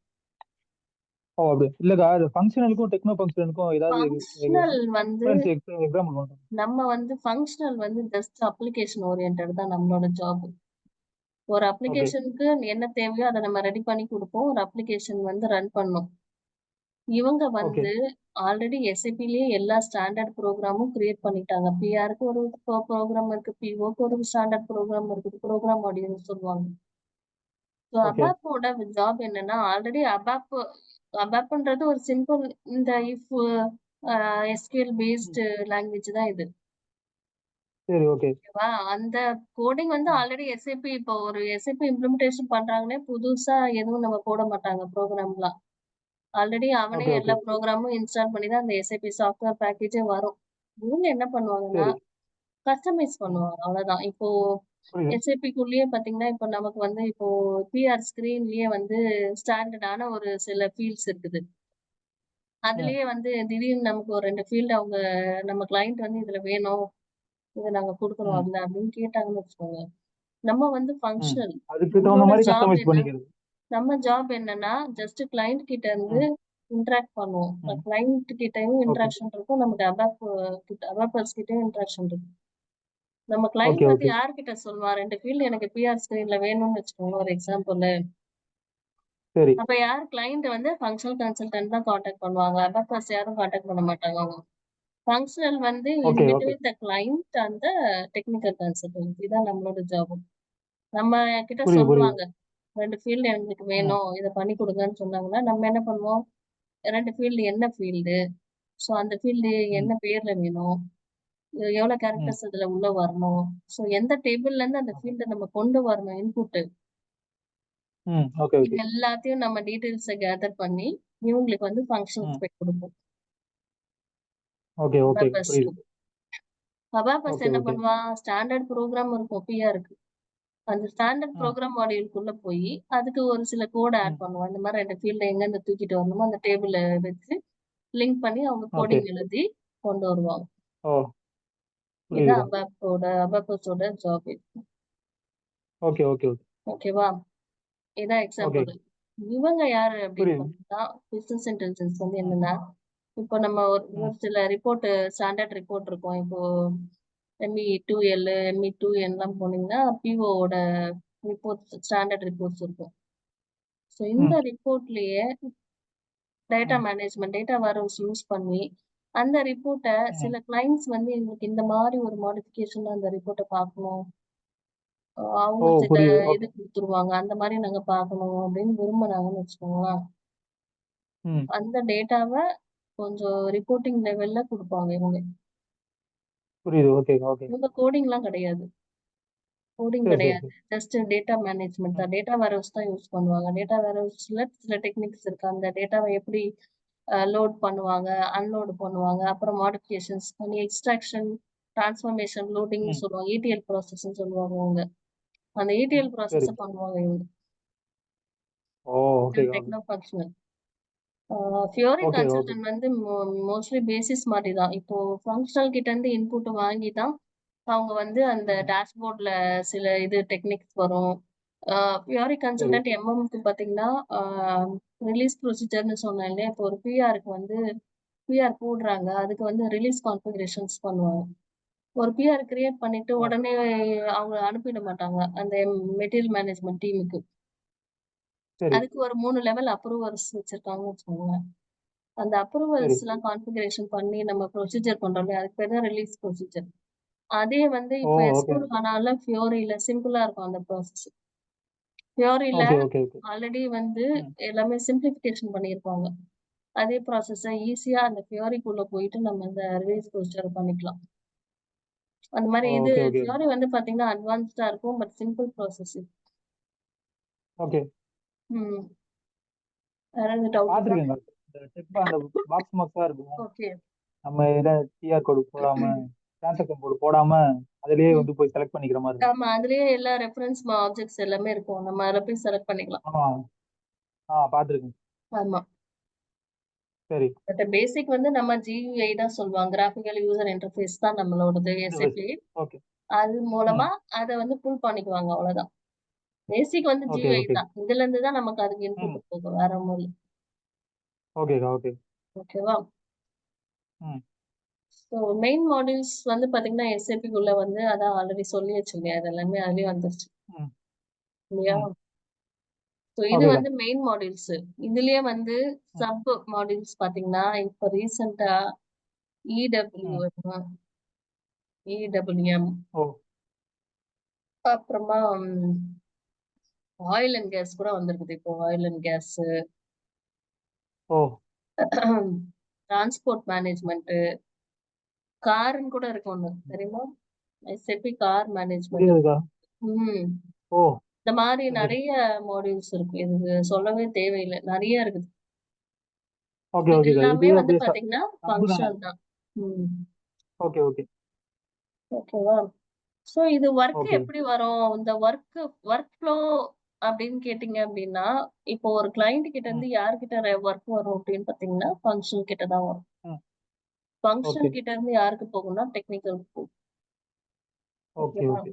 ஓ அப்படி இல்லக்கா, அது ஃபங்க்ஷனலுக்கும் டெக்னோ ஃபங்க்ஷனலுக்கும் ஏதாவது ஃபங்ஷனல் வந்து டிஃபரன்ஸ் எக்ஸாம்பிள் பண்ணுறோம். நம்ம வந்து ஃபங்ஷனல் வந்து ஜஸ்ட் அப்ளிகேஷன் ஓரியன்டட் தான் நம்மளோட ஜாப். ஒரு ஓகே அப்ளிகேஷனுக்கு என்ன தேவையோ அத நம்ம ரெடி பண்ணி குடுப்போம். ஒரு அப்ளிகேஷன் வந்து ரன் பண்ணும். இவங்க ஓகே. வந்து ஆல்ரெடி SAPலயே எல்லா ஸ்டாண்டர்ட் ப்ரோகிராமும் கிரியேட் பண்ணிட்டாங்க. PRக்கு ஒரு ப்ரோகிராம் இருக்கு. POக்கு ஒரு ஸ்டாண்டர்ட் ப்ரோகிராம் இருக்குது. ப்ரோகிராம் மாடியூல்னு சொல்லுவாங்க. So okay. அபாப்போட ஜாப் என்னன்னா, ஆல்ரெடி அபாப்ன்றது ஒரு சிம்பிள் இந்த இஃப் SQL ம். பேஸ்டு லாங்குவேஜ் தான் இது. சரி ஓகே. ஓகேவா? அந்த கோடிங் வந்து ம். ஆல்ரெடி இப்போ ஒரு SAP இம்ப்ளிமெண்டேஷன் பண்றாங்கன்னே புதுசா எதுவும் நம்ம போட மாட்டாங்க ப்ரோகிராம்லாம். ஆல்ரெடி அவனே ஓகே ஓகே. எல்லா ப்ரோகிராமும் இன்ஸ்டால் பண்ணி தான் அந்த SAP சாஃப்ட்வேர் பேக்கேஜே வரும். இவங்க என்ன பண்ணுவாங்கன்னா, சரி. கஸ்டமைஸ் ம். பண்ணுவாங்க அவ்வளோதான். இப்போ புரியுது. SAPக்குள்ளேயே பார்த்தீங்கன்னா, இப்போ நமக்கு வந்து இப்போ பிஆர் ஸ்க்ரீன்லயே வந்து ஸ்டாண்டர்டான ஒரு சில ஃபீல்ட்ஸ் இருக்குது. ம். அதிலேயே வந்து திடீர்னு நமக்கு ஒரு 2 ஃபீல்ட் நம்ம கிளையண்ட் வந்து இதுல வேணும். இத நாங்க குடுக்குறோம் ம். அதுல அப்படின்னு கேட்டாங்கன்னு வச்சுக்கோங்க. நம்ம வந்து ம். ஃபங்ஷனல். அதுக்கு தகுந்த நம்மளோட மாதிரி ஜாப் கஸ்டமைஸ் என்ன? பண்ணிக்கிறது. நம்ம ஜாப் என்னன்னா, ஜஸ்ட் கிளையண்ட் கிட்ட இருந்து ம். இன்டராக்ட் பண்ணுவோம். ம். கிளையண்ட் கிட்டயும் ஓகே. இன்டராக்ஷன் இருக்கும். நமக்கு அபாப்பர்ஸ் கிட்டயும் இன்டராக்ஷன் இருக்கும். நம்ம ஓகே கிளையண்ட் வந்து ஓகே. யார்கிட்ட சொல்லுவான்? 2 ஃபீல்ட் எனக்கு பிஆர் ஸ்கிரீன்ல வேணும்னு வச்சுக்கோங்க ஒரு எக்ஸாம்பிளு. சரி. அப்ப யார் கிளையண்ட் வந்து ஃபங்ஷனல் கன்சல்டன்ட் தான் கான்டாக்ட் பண்ணுவாங்க. அபாப்பர்ஸ் யாரும் கான்டாக்ட் பண்ண மாட்டாங்க. ஃபங்ஷனல் வந்து இன் okay okay. Between the client and the technical consultant. இதான் நம்மளோட ஜாப். நம்ம கிட்ட புரியுது புரியுது. சொல்லுவாங்க. 2 ஃபீல்டு எங்களுக்கு ம். வேணும். இத பண்ணி குடுங்கன்னு சொன்னாங்கன்னா, நம்ம என்ன பண்ணுவோம்? 2 ஃபீல்டு என்ன ஃபீல்டு? ஸோ அந்த ஃபீல்டு ம். என்ன பேர்ல வேணும்? எவ்வளோ ம். கேரக்டர்ஸ் அதுல உள்ள வரணும்? ஸோ எந்த டேபிள்லேருந்து அந்த ஓகே. ஃபீல்ட நம்ம கொண்டு வரணும் இன்புட். ம். ஓகே இது ஓகே. எல்லாத்தையும் நம்ம டீட்டெயில்ஸ கேதர் பண்ணி, இவங்களுக்கு வந்து ஃபங்ஷனல் ம். ஸ்பெக் குடுப்போம். Okay okay. அபாபஸ்க்கு. புரியுது. அபாபஸ் ஓகே என்ன ஓகே. பண்ணுவான்? ஸ்டாண்டர்ட் புரோகிராம் இருக்கும் பிஆருக்கு. அந்த ஸ்டாண்டர்ட் ம். புரோகிராம் மாடியூல்குள்ள போயி, அதுக்கு ஒரு சில கோட் ஆட் ம். பண்ணுவான். இந்த மாரி 2 ஃபீல்ட எங்கருந்து தூக்கிட்டு வரணுமோ, அந்த டேபிள்ல வச்சு லிங்க் பண்ணி அவங்க ஓகே. கோடிங் எழுதி கொண்டு வருவாங்க. ஓ இதான் புரியுதுக்கா. அபாபஸோட ஜாப் இது. Okay okay okay. ஓகேவா? இதான் ஓகே. எக்ஸாம்பிள். இவங்க யாரு அப்படின்னு புரியுது. பார்த்தீங்கன்னா, பிசினஸ் இன்டெலிஜென்ஸ் வந்து ம். என்னன்னா, இப்போ நம்ம ஒரு ம். ஒரு சில ஸ்டாண்டர்ட் ரிப்போர்ட் இருக்கும். இப்போ ME2L, ME2Nலாம் போனீங்கன்னா, பிஓவோட ஸ்டாண்டர்ட் ரிப்போர்ட்ஸ் இருக்கும். ஸோ இந்த ம். ரிப்போர்ட்லயே டேட்டா ம். மேனேஜ்மென்ட், டேட்டா வேர்ஹவுஸ் யூஸ் பண்ணி, அந்த ரிப்போர்ட்ட ம். சில கிளையண்ட்ஸ் வந்து எங்களுக்கு இந்த மாரி ஒரு மாடிஃபிகேஷன்ல அந்த ரிப்போர்ட்ட பார்க்கணும். ஓ அவங்க சில புரியுது. இது ஓகே. குடுத்துருவாங்க. அந்த மாரி நாங்க பார்க்கணும் அப்படின்னு விரும்புனாங்கன்னு வச்சுக்கோங்களேன். ம். அந்த டேட்டாவ கொஞ்சம் ரிப்போர்ட்டிங் லெவல்ல குடுப்பாங்க இவங்க. புரியுது. Okay okay. இவங்க கோடிங்லாம் கிடையாது. கோடிங் சரி சரி கிடையாது. சரி. ஜஸ்ட் டேட்டா மேனேஜ்மென்ட் ம். தான். டேட்டா வேர்ஹவுஸ் தான் யூஸ் பண்ணுவாங்க. டேட்டா வேர்ஹவுஸ்ல சில டெக்னிக்ஸ் இருக்கு. அந்த டேட்டாவ எப்படி லோட் பண்ணுவாங்க, அன்லோட் பண்ணுவாங்க. அப்புறம் மாடிஃபிகேஷன்ஸ் பண்ணி எக்ஸ்ட்ராக்ஷன், டிரான்ஸ்ஃபர்மேஷன் லோடிங் ம் சொல்லுவாங்க, ETL ப்ராசஸ்ன்னு சொல்லுவாங்க அவங்க. அந்த ETL சரி. ப்ராசஸை பண்ணுவாங்க இவங்க. ஓ okay okay techno functional. Fiori okay okay consultant வந்து மோஸ்ட்லி பேசிஸ் மாதிரி தான். இப்போ ஃபங்க்ஷனல் கிட்ட இருந்து இன்புட் வாங்கி தான் அவங்க வந்து அந்த ம் டேஷ்போர்ட்ல சில இது டெக்னிக்ஸ் வரும். ஃபியோரி சரி. கன்சல்டன்ட் எம்எம்க்கு பார்த்தீங்கன்னா ரிலீஸ் ப்ரொசீஜர்னு சொன்னேன் இல்லையா? இப்போ ஒரு பிஆருக்கு வந்து பிஆர் போடுறாங்க. அதுக்கு வந்து ரிலீஸ் கான்ஃபிகரேஷன்ஸ் பண்ணுவாங்க. ஒரு பிஆர் கிரியேட் பண்ணிட்டு ஓ உடனே அவங்க அனுப்பிட மாட்டாங்க அந்த மெட்டீரியல் மேனேஜ்மெண்ட் டீமுக்கு. சரி அதுக்கு ஒரு 3 லெவல் அப்ரூவர்ஸ் வச்சிருக்காங்கன்னு வச்சுக்கோங்களேன். அந்த சரி. அப்ரூவல்ஸ்லாம் கான்ஃபிகரேஷன் பண்ணி நம்ம ப்ரொசீஜர் பண்றோம் இல்லையா? அதுக்கு பேர் தான் ரிலீஸ் ப்ரொசீஜர். அதே வந்து ஓ இப்போ ஓகே S4 HANAல ஃபியோரில சிம்பிளா இருக்கும் அந்த ப்ராசஸ். ஃபியோரில ஓகே ஓகே ஓகே. ஆல்ரெடி வந்து ம் எல்லாமே சிம்பிளிஃபிகேஷன் பண்ணியிருப்பாங்க. அதே ப்ராசஸ ஈஸியா அந்த ஃபியோரிக்குள்ள போயிட்டு நம்ம இந்த ரிலீஸ் ப்ரொசீஜர் பண்ணிக்கலாம். அந்த மாரி இது ஓகே ஓகே ஃபியோரி வந்து பார்த்தீங்கன்னா அட்வான்ஸ்டா இருக்கும். But simple process. ஓகே. ம். வேற எதுவும் டவுட் இருக்கா? பார்த்துருக்கேங்க. இந்த டெக் அந்த பாக்ஸ் மார்க்ஸா இருக்கும். ஓகே. நம்ம ஏதாவது டிஆர் கோடு போடாம டிரான்சாக்ஷன் கோடு போடாம அதிலேயே ம். வந்து போய் செலக்ட் பண்ணிக்கிற மாதிரி இருக்கும். ஆமா. அதிலேயே எல்லா ரெஃபரன்ஸ் ஆப்ஜெக்ட்ஸ் எல்லாமே இருக்கும். நம்ம அதில போய் செலக்ட் பண்ணிக்கலாம். ஆமா பார்த்துருக்கேன். ஆமா. சரி. பட் பேசிக் வந்து நம்ம GUI தான் சொல்லுவாங்க. கிராபிக்கல் யூசர் இன்டர்ஃபேஸ் தான் நம்மளோடது SAP. ஓகே. அது மூலமா ம் அத வந்து புல் பண்ணிக்குவாங்க அவ்வளோதான். பேசிக் வந்து ஓகே GUI ஓகே. தான். இதுலருந்து தான் நமக்கு அதுக்கு ம் இன்புட் போகும். வேற ஒண்ணும் இல்ல. ஓகேக்கா ஓகே. ஓகேவா? ம் ஸோ மெயின் மாடியூல்ஸ் வந்து பார்த்தீங்கன்னா, SAPக்குள்ள வந்து அதான் ஆல்ரெடி சொல்லியாச்சு இல்லையா? அது எல்லாமே அதிலயே வந்துருச்சு ம் இல்லையா? ம் ஸோ இது ஓகேக்கா. வந்து மெயின் மாடியூல்ஸ். இதுலயே வந்து ம் சப் மாடியூல்ஸ் பார்த்தீங்கன்னா, இப்ப ரீசென்ட்டா ம் EWM, EWM ஓ அப்புறமா ஆயில் அண்ட் கேஸ் கூட வந்திருக்குது இப்போ. ஆயில் அண்ட் கேஸ், ஓ டிரான்ஸ்போர்ட் மேனேஜ்மென்ட், கார்ன்னு கூட இருக்கு ஒண்ணு தெரியுமா? SAP car management. புரியுதுக்கா. ம். ஓ இந்த மாரி சரி. நெறைய மாடியூல்ஸ் இருக்கு. இது சொல்லவே தேவையில்ல. நெறைய இருக்குது. ஓகே இது ஓகேக்கா. இது எல்லாமே வந்து அப்படியே பார்த்தீங்கன்னா, சப்பு தானே? ஃபங்ஷனல் தான். ம். ஓகே ஓகே ஓகேவா? ஸோ இது ஒர்க் ஓகே. எப்படி வரும்? இந்த ஒர்க் ஃப்ளோ அப்படின்னு கேட்டீங்க அப்படின்னா, இப்போ ஒரு கிளையண்ட் கிட்ட ம் இருந்து யார்கிட்ட ஒர்க் வரும் அப்படின்னு பார்த்தீங்கன்னா, ஃபங்ஷனல் கிட்ட தான் வரும். ம் ஓகே ஃபங்ஷனல் கிட்ட இருந்து யாருக்கு போகும்னா, டெக்னிக்கல் போகும். ஓகே ஓகேவா? ஓகே.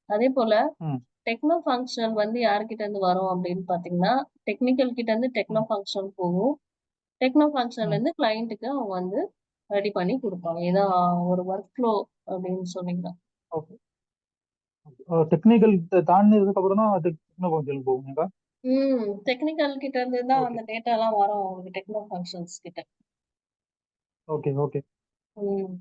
அதேபோல ம் டெக்னோ ஃபங்ஷனல் வந்து யார்கிட்ட இருந்து வரும் அப்படின்னு பார்த்தீங்கன்னா, டெக்னிக்கல் கிட்ட இருந்து டெக்னோ ம் ஃபங்ஷனல் போகும். டெக்னோ ஃபங்ஷன்ல ம் இருந்து கிளையன்ட்டுக்கு அவங்க வந்து ரெடி பண்ணி ம் குடுப்பாங்க. இதான் ஒரு ஒர்க் ஃப்ளோ அப்படின்னு சொன்னீங்கன்னா. ஓகே. டெக்னிக்கல் தாண்டினதுக்கு அப்புறம் தான் டெக்னோ ஃபங்க்ஷனுக்கு போகும்க்கா. டெக்னிக்கல் கிட்ட இருந்து தான் ஓகே அந்த டேட்டாலாம் வரும் உங்களுக்கு டெக்னோ ஃபங்ஷன்ஸ் கிட்ட. ஓகே ஓகே ம்.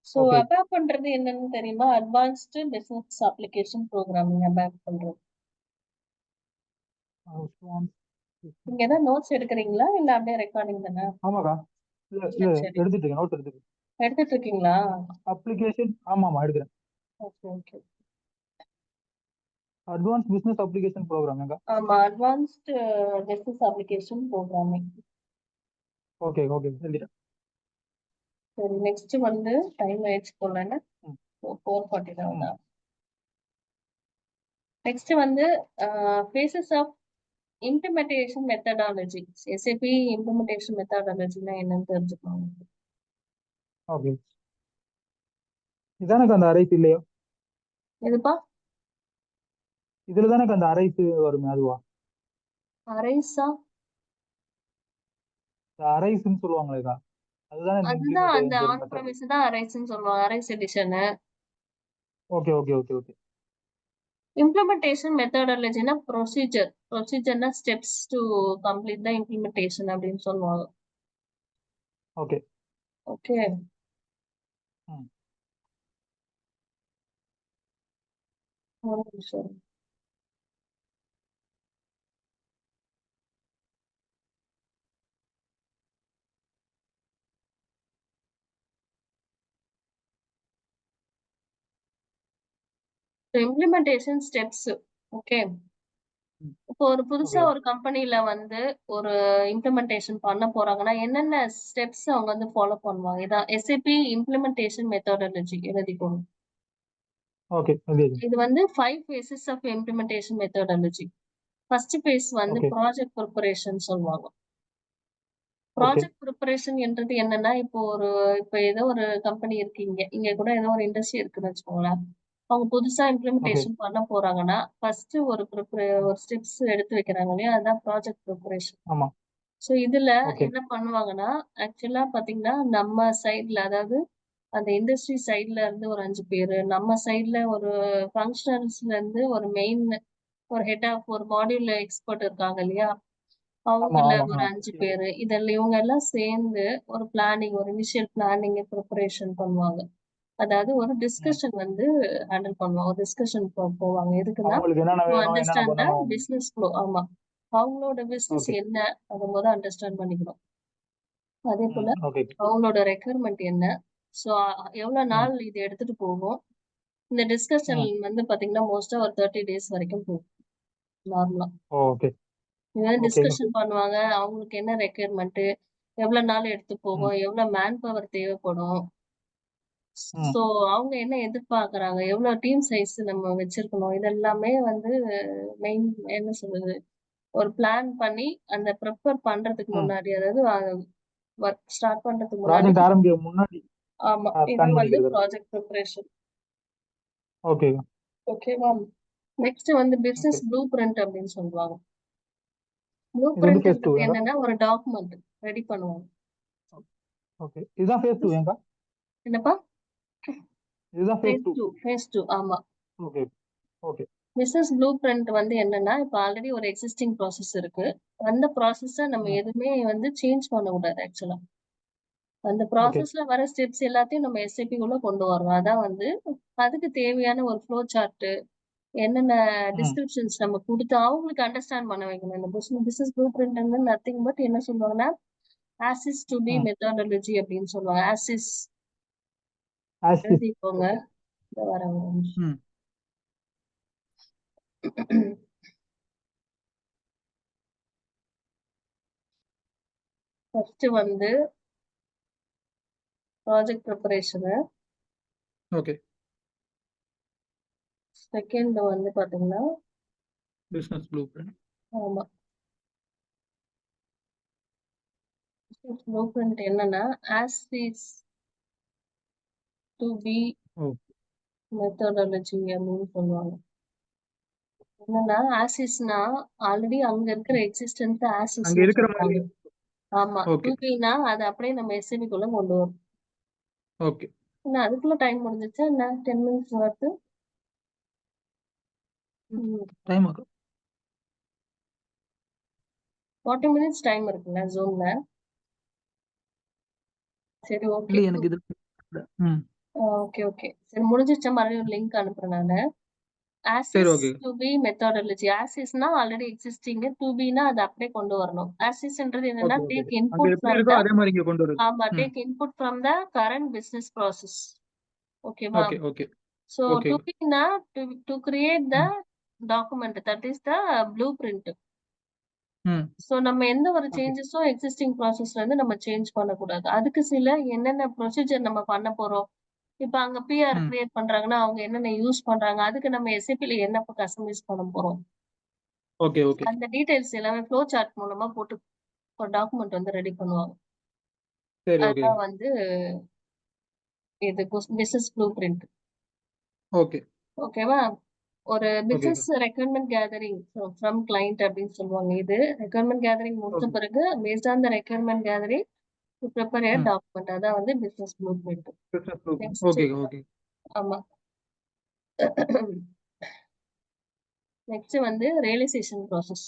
So okay. அபாப் பண்றது என்னன்னு தெரியுமா? Advanced business application programming ABAP பண்றது. நீங்க ஏதாவது நோட்ஸ் எடுக்குறீங்களா? இல்ல அப்படியே ரெக்கார்டிங் தானா? ஆமாக்கா. இல்ல இல்ல சரி, சரி. எடுத்துட்டு இருக்கேன். நோட் எடுத்துட்டு இருக்கேன். எடுத்துட்டு இருக்கீங்களா? அப்ளிகேஷன் ஆமாமா எடுக்கிறேன். Okay, okay. Advance business application ப்ரோக்ராம்க்கா. ஆமா. Advanced business application programming. Okay okay எழுதிட்டேன். சரி நெக்ஸ்ட் வந்து டைம் ஆயிடுச்சு போலன்னு. ம் 4:47 ம் தான். நெக்ஸ்ட் வந்து phases of implementation methodology. SAP implementation மெத்தடாலஜினா என்னன்னு தெரிஞ்சுக்கணும். ஓகே. இதானக்கா அந்த அரைஸ் இல்லையா? எதுப்பா? இதுல தானக்கா அந்த அரைஸ் வருமே அதுவா? அரைஸா? இந்த அரைஸ்ன்னு சொல்லுவாங்களேக்கா. அதுதானே இந்த அதுதான் அந்த இம்ப்ளிமெண்டேஷன் ஆன் மெத்தட். ப்ரமிஸ் தான் அரைஸ்ன்னு சொல்லுவாங்க. அரைஸ் எடிஷனு. Okay okay okay okay implementation மெத்தடாலஜினா ப்ரொசீஜர். ப்ரொசீஜர்னா steps to complete the implementation அப்படின்னு சொல்லுவாங்க. ஓகே. ஓகே. ம் ஒரு நிமிஷம். Implementation steps. ஓகே. ம். இப்போ ஒரு புதுசா ஓகே. ஒரு கம்பெனில வந்து ஒரு இம்ப்ளிமெண்டேஷன் பண்ண போறாங்கன்னா, என்னென்ன ஸ்டெப்ஸ் அவங்க வந்து ஃபாலோ பண்ணுவாங்க? இதான் SAP இம்ப்ளிமெண்டேஷன் மெத்தடாலஜி எழுதிக்கோங்க. ஓகே. எழுதியாச்சு. இது வந்து 5 phases of implementation methodology. First phase வந்து ஓகே. ப்ராஜெக்ட் பிரிப்பரேஷன் சொல்லுவாங்க. ஓகே. ப்ராஜெக்ட் பிரிப்பரேஷன் என்றது என்னன்னா, இப்போ ஏதோ ஒரு கம்பெனி இருக்கு இங்க. இங்க கூட ஏதோ ஒரு இண்டஸ்ட்ரி இருக்குன்னு வச்சுக்கோங்களேன். அவங்க புதுசா ஓகே. இம்ப்ளிமெண்டேஷன் பண்ண போறாங்கன்னா, ஃபர்ஸ்ட் ம். ஒரு ஸ்டெப்ஸ் எடுத்து வைக்கிறாங்க இல்லையா? அதான் ப்ராஜெக்ட் பிரிப்பரேஷன். ஆமா. ஸோ இதுல ஓகே. என்ன பண்ணுவாங்கன்னா, ஆக்சுவலா பார்த்தீங்கன்னா, நம்ம சைட்ல அதாவது அந்த இண்டஸ்ட்ரி சைட்ல இருந்து ஒரு 5 பேரு, நம்ம சைட்ல ஒரு ஃபங்ஷனல்ஸ்ல இருந்து ஒரு மெயின் ஒரு ஹெட் ஆஃப் ஒரு மாடியூல் எக்ஸ்பர்ட் இருக்காங்க இல்லையா? ஆமா, அவங்கள ஆமா. ஒரு 5 பேரு. இவங்க எல்லாம் சேர்ந்து ஒரு பிளானிங், ஒரு இனிஷியல் பிளானிங், பிரிப்பரேஷன் பண்ணுவாங்க. அதாவது ஒரு ம். டிஸ்கஷன் வந்து ஹேண்டில் பண்ணுவாங்க. ஒரு டிஸ்கஷன் போவாங்க. எதுக்குன்னா, அவங்களுக்கு என்னென்ன டூ வேணும், என்னென்ன அண்டர்ஸ்டாண்ட் த பண்ணணும். Business flow. ஆமா. அவங்களோட பிசினஸ் ஓகே. என்ன? அத அண்டர்ஸ்டாண்ட் பண்ணிக்கணும். அதேபோல ம். ஓகே. அவங்களோட ரெக்யர்மென்ட் என்ன? ஸோ எவ்வளோ ம். நாள் இது எடுத்துட்டு போகும்? இந்த டிஸ்கஷன் ம். வந்து பார்த்தீங்கன்னா, மோஸ்ட்டா ஒரு 30 டேஸ் வரைக்கும் போகும். நார்மலா. ஓகே. இது வந்து ஓகே. டிஸ்கஷன் பண்ணுவாங்க. அவங்களுக்கு என்ன ரெக்யர்மென்ட்? எவ்வளோ நாள் எடுத்து ம். போகும்? எவ்வளோ மேன் பவர் தேவைப்படும்? ம். ஸோ அவங்க என்ன எதிர்பார்க்குறாங்க? எவ்வளோ டீம் சைஸ் நம்ம வச்சிருக்கணும்? இதெல்லாமே வந்து மெயின் என்ன சொல்றது? ஒரு பிளான் பண்ணி அந்த ப்ரிப்பேர் பண்றதுக்கு ம். முன்னாடி, அதாவது ஒர்க் ஸ்டார்ட் பண்றதுக்கு முன்னாடி ப்ராஜெக்ட் ஆரம்பிக்க முன்னாடி ஆமா. பிளான் இதான் வந்து பண்ணிக்கிறது. Project preparation. ஓகேங்க. ஓகேவா? நெக்ஸ்ட் வந்து ஓகே. பிசினஸ் ப்ளூ பிரிண்ட் அப்படின்னு சொல்லுவாங்க. ப்ளூ இது வந்து ஃபேஸ் 2 பிரிண்ட்ன்றது ஏங்க? என்னன்னா, ஒரு டாக்குமெண்ட் ரெடி பண்ணுவாங்க. ஓகே. இதுதான் ஃபேஸ் 2 ஏங்க? என்னப்பா? இதுதான் ஃபேஸ் 2. ஃபேஸ் 2 ஆமா. Okay. Okay. Business blue print வந்து என்னன்னா, இப்ப ஆல்ரெடி ஒரு எக்ஸிஸ்டிங் ப்ராசஸ் இருக்கு. அந்த ப்ராசஸ நம்ம ம். எதுவுமே வந்து சேஞ்ச் பண்ணக்கூடாது ஆக்சுவலா. அந்த ஓகே. ப்ராசஸ்ல வர ஸ்டெப்ஸ் எல்லாத்தையும் நம்ம SAPக்குள்ள கொண்டு வரணும். அதான் வந்து அதுக்கு தேவையான ஒரு ஃப்ளோ சார்ட் என்னென்ன ம். டிஸ்கிரிப்ஷன்ஸ் நம்ம குடுத்து அவங்களுக்கு அண்டர்ஸ்டாண்ட் பண்ண வைக்கணும். இந்த business blue print nothing but என்ன சொல்லுவாங்கன்னா, ஆஸ் இஸ் டூ பி ம். மெத்தடாலஜி அப்படின்னு சொல்லுவாங்க. As is as is. எழுதிக்கோங்க. ஓகே. இதோ வரேன் ஒரு நிமிஷம். ம். ஃபர்ஸ்ட் வந்து ப்ராஜெக்ட் ப்ரிப்பரேஷனு. ஓகே. செகண்ட் வந்து பாத்தீங்கன்னா, பிசினஸ் ப்ளூ பிரிண்ட். ஆமா. பிசினஸ் ப்ளூ பிரிண்ட் என்னன்னா, ஆஸ் இஸ் டூ பி ஓ. மெத்தடாலஜி அப்படின்னு சொல்லுவாங்க. என்னன்னா, ஆஸ் இஸ்னா ஆல்ரெடி அங்க இருக்கிற எக்ஸிஸ்டன்ஸ் ஆஸ் அங்க இஸ்ன்னு இருக்கிற மாதிரி. சொல்றாங்க. ஆமா. ஓகே. 2Bனா அத அப்படியே நம்ம SAPக்குள்ள கொண்டு வரணும். ஓகே. என்ன அதுக்குள்ள டைம் முடிஞ்சிருச்சா என்ன? 10 மினிட்ஸ் வருது. ம். டைம் ஆகும். 40 மினிட்ஸ் டைம் இருக்குல்ல Zoomல. சரி ஓகே. இல்ல எனக்கு இது. ம். Okay, okay. சரி முடிஞ்சிருச்சா மறுபடியும் ஒரு லிங்க் அனுப்புறேன் நானு. ஆஸ் சரி is okay. To be methodology. As இஸ்னா ஆல்ரெடி எக்ஸிஸ்டிங். டூ பினா அத அப்படியே கொண்டு வரணும். ஆஸ் இஸ்ன்றது என்னன்னா, ஓகே. ஓகே. டேக் அங்க இன்புட் எப்படி ஃப்ரம் இருக்கோ த அதே மாதிரி இங்க கொண்டு வருது. ஆமா. ம். Take input from the current business process. ஓகேவா? Okay. Okay. So okay. to be na to create the ம். document that is the blueprint. ம். So நம்ம எந்த ஒரு ஓகே. சேஞ்சஸும் எக்ஸிஸ்டிங் ப்ராசஸ்ல இருந்து நம்ம சேஞ்ச் பண்ணக்கூடாது. அதுக்கு சில என்னென்ன ப்ரொசீஜர் நம்ம பண்ண போறோம். இப்ப அங்க PR ம். கிரியேட் பண்றாங்கன்னா, அவங்க என்னென்ன யூஸ் பண்றாங்க. அதுக்கு நம்ம SAPல என்ன கஸ்டமைஸ் பண்ண போறோம். ஓகே. ஓகே. அந்த டீடைல்ஸ் எல்லாமே ஃப்ளோ சார்ட் மூலமா போட்டு ஒரு டாக்குமெண்ட் வந்து ரெடி பண்ணுவாங்க. சரி ஓகே. அதான் வந்து இது பிசினஸ் ப்ளூ பிரிண்ட். ஓகே. ஓகேவா? ஒரு ஓகேக்கா. Business requirement gathering from client அப்படின்னு சொல்லுவாங்க. இது ரெக்யர்மென்ட் கேதரிங் முடிச்ச ஓகே. பிறகு based on the requirement gathering to prepare a ம். டாக்குமெண்ட். அதான் வந்து business blueprint. Business blueprint. Next ஓகேக்கா. ஓகே. ஆமா. நெக்ஸ்ட் வந்து realisation process.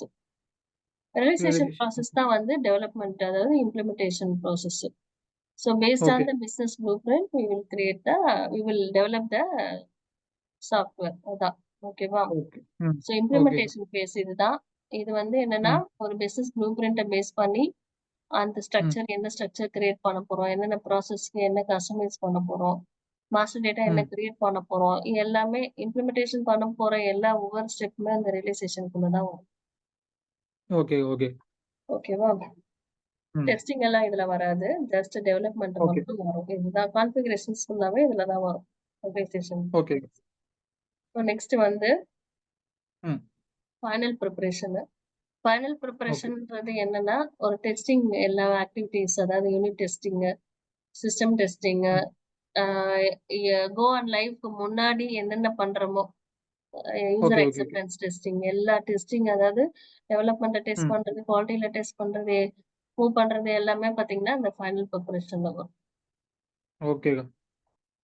Realisation realisation. Process okay. தான் வந்து டெவலப்மெண்ட் அதாவது implementation process. So based on okay. The business blueprint we will develop the software. அதான். ஓகேவா? Okay. ம். So ஓகேக்கா. இம்ப்ளிமெண்டேஷன் ஃபேஸ் இதுதான். இது வந்து என்னன்னா, ம். ஒரு பிசினஸ் ப்ளூ பிரிண்ட்ட பேஸ் பண்ணி, அந்த ம். என்ன ஸ்ட்ரக்சர் கிரியேட் பண்ண போறோம், என்னென்ன ப்ராசஸ்க்கு என்ன கஸ்டமைஸ் பண்ண போறோம், மாஸ்டர் டேட்டா என்ன ம். கிரியேட் பண்ண போறோம், இது எல்லாமே இம்ப்ளிமெண்டேஷன் பண்ண போற ஒவ்வொரு ஸ்டெப்புமே அந்த ரியலைசேஷனுக்குள்ள தான் வரும். ஓகே ஓகே ஓகேவா? ம் டெஸ்டிங் எல்லாம் இதுல வராது. ஜஸ்ட் டெவலப்மெண்ட் ஓகே மட்டும் வரும். இதுதான் கான்ஃபிகரேஷன்ஸ் ஃபுல்லாவே இதுல தான் வரும். ஆர்கனைசேஷன். ஓகே ஸோ நெக்ஸ்ட் வந்து ம் ஃபைனல் ப்ரிப்பரேஷன். ஃபைனல் ஓகே ப்ரிப்பரேஷன்ன்றது என்னன்னா, ஒரு டெஸ்டிங் எல்லா ஆக்டிவிட்டீஸ் அதாவது யூனிட் டெஸ்டிங், சிஸ்டம் டெஸ்டிங், ம் ஆ கோ ஆன் லைவ்க்கு முன்னாடி என்னென்ன பண்றோமோ, user okay okay okay acceptance testing எல்லா டெஸ்டிங் அதாவது டெவலப்மெண்ட்ட டெஸ்ட் ம் பண்றது, குவாலிட்டில டெஸ்ட் பண்றது, மூவ் பண்றது எல்லாமே பார்த்தீங்கன்னா, இந்த ஃபைனல் ப்ரிப்பரேஷன்ல வரும். ஓகேக்கா